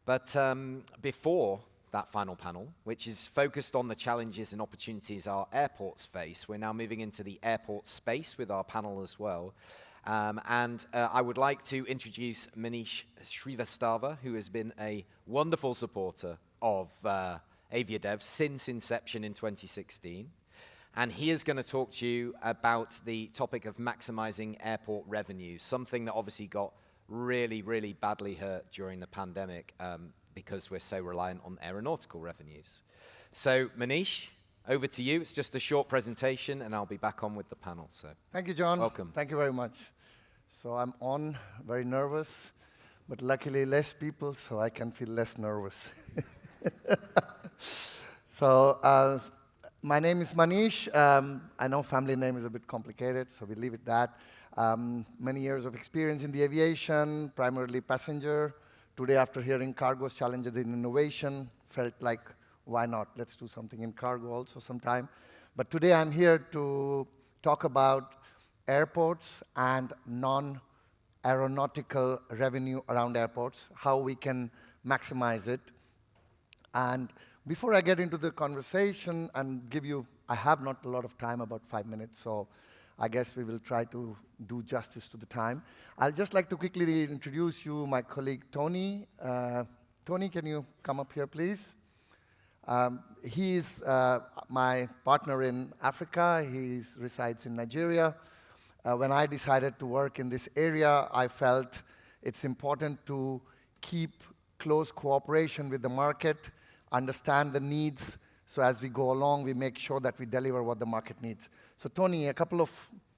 But before that final panel, which is focused on the challenges and opportunities our airports face, we're now moving into the airport space with our panel as well. I would like to introduce Manish Shrivastava, who has been a wonderful supporter of AviaDev since inception in 2016. And he is going to talk to you about the topic of maximizing airport revenue, something that obviously got really, really badly hurt during the pandemic because we're so reliant on aeronautical revenues. So, Manish, over to you. It's just a short presentation, and I'll be back on with the panel. So, thank you, John. Welcome. Thank you very much. So I'm on, very nervous, but luckily less people, so I can feel less nervous. So my name is Manish. I know family name is a bit complicated, so we leave it that. Many years of experience in the aviation, primarily passenger. Today, after hearing cargo's challenges in innovation, felt like, why not? Let's do something in cargo also sometime. But today I'm here to talk about airports and non-aeronautical revenue around airports, how we can maximize it. And before I get into the conversation and give you, I have not a lot of time, about 5 minutes, so I guess we will try to do justice to the time. I'd just like to quickly introduce you, my colleague, Tony. Tony, can you come up here, please? He's my partner in Africa. He resides in Nigeria. When I decided to work in this area, I felt it's important to keep close cooperation with the market, understand the needs, so as we go along, we make sure that we deliver what the market needs. So Tony, a couple of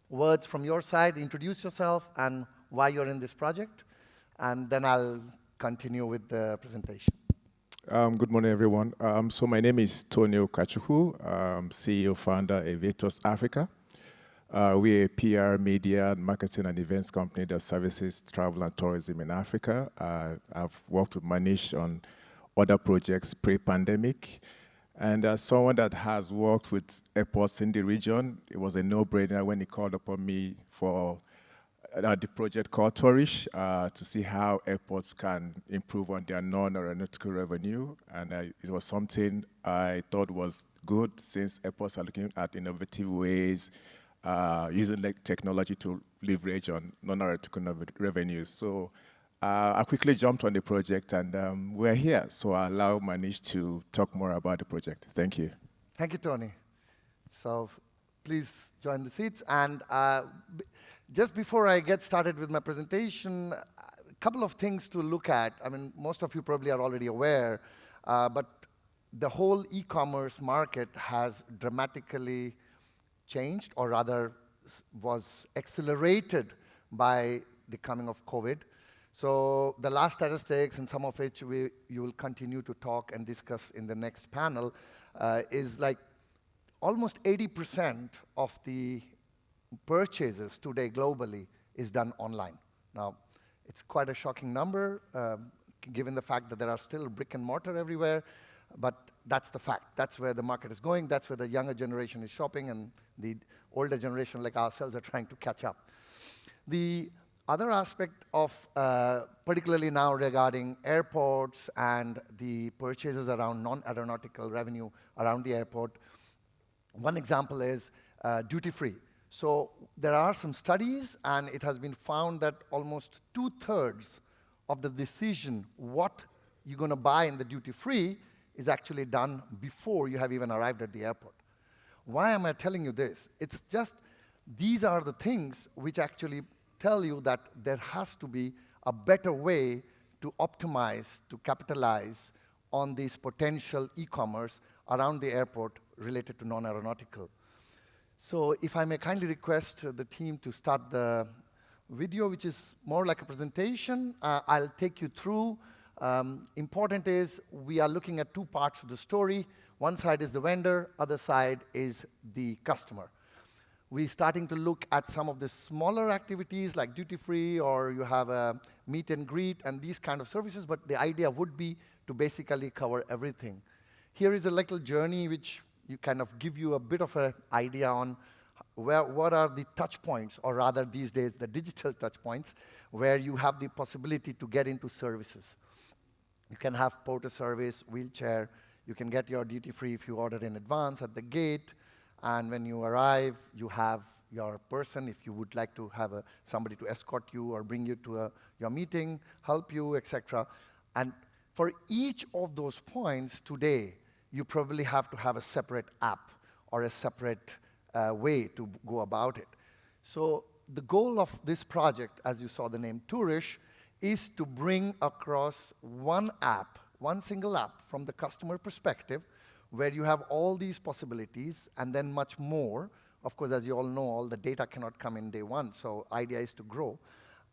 words from your side. Introduce yourself and why you're in this project, and then I'll continue with the presentation. Good morning, everyone. So my name is Tony Okachuku. I'm CEO, founder, AviaDev Africa. We're a PR, media, marketing, and events company that services travel and tourism in Africa. I've worked with Manish on other projects pre-pandemic. And as someone that has worked with airports in the region, it was a no-brainer when he called upon me for the project called Tourish to see how airports can improve on their non-aeronautical revenue. And it was something I thought was good, since airports are looking at innovative ways, using technology to leverage on non-aeronautical revenues. So I quickly jumped on the project, and we're here. So I'll allow Manish to talk more about the project. Thank you. Thank you, Tony. So please join the seats. And just before I get started with my presentation, a couple of things to look at. I mean, most of you probably are already aware, but the whole e-commerce market has dramatically changed, or rather was accelerated by the coming of COVID. So the last statistics, and some of which you will continue to talk and discuss in the next panel, is like almost 80% of the purchases today globally is done online. Now, it's quite a shocking number, given the fact that there are still brick and mortar everywhere, but that's the fact. That's where the market is going. That's where the younger generation is shopping, and the older generation like ourselves are trying to catch up. The other aspect of, particularly now regarding airports and the purchases around non-aeronautical revenue around the airport, one example is duty-free. So there are some studies, and it has been found that almost 2/3 of the decision what you're going to buy in the duty-free is actually done before you have even arrived at the airport. Why am I telling you this? It's just, these are the things which actually tell you that there has to be a better way to optimize, to capitalize on this potential e-commerce around the airport related to non-aeronautical. So if I may kindly request the team to start the video, which is more like a presentation. I'll take you through. Important is we are looking at two parts of the story. One side is the vendor, other side is the customer. We're starting to look at some of the smaller activities like duty-free, or you have a meet and greet and these kind of services, but the idea would be to basically cover everything. Here is a little journey which you kind of give you a bit of an idea on what are the touch points, or rather these days the digital touch points, where you have the possibility to get into services. You can have porter service, wheelchair. You can get your duty-free if you order in advance at the gate. And when you arrive, you have your person, if you would like to have somebody to escort you or bring you to your meeting, help you, etc. And for each of those points today, you probably have to have a separate app or a separate way to go about it. So the goal of this project, as you saw the name Tourish, is to bring across one app, one single app from the customer perspective, where you have all these possibilities and then much more. Of course, as you all know, all the data cannot come in day one, so idea is to grow.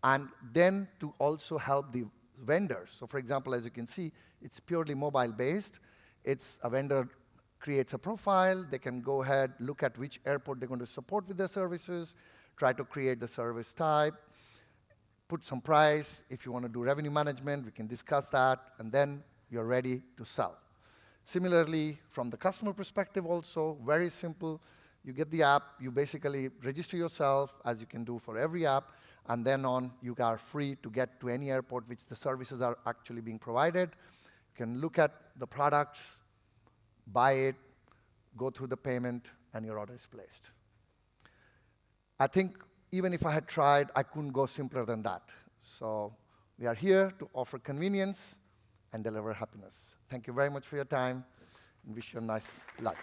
And then to also help the vendors. So for example, as you can see, it's purely mobile-based. It's a vendor creates a profile. They can go ahead, look at which airport they're going to support with their services, try to create the service type, put some price. If you want to do revenue management, we can discuss that, and then you're ready to sell. Similarly, from the customer perspective also, very simple. You get the app, you basically register yourself, as you can do for every app, and then on, you are free to get to any airport which the services are actually being provided. You can look at the products, buy it, go through the payment, and your order is placed. I think even if I had tried, I couldn't go simpler than that. So we are here to offer convenience and deliver happiness. Thank you very much for your time, and wish you a nice lunch.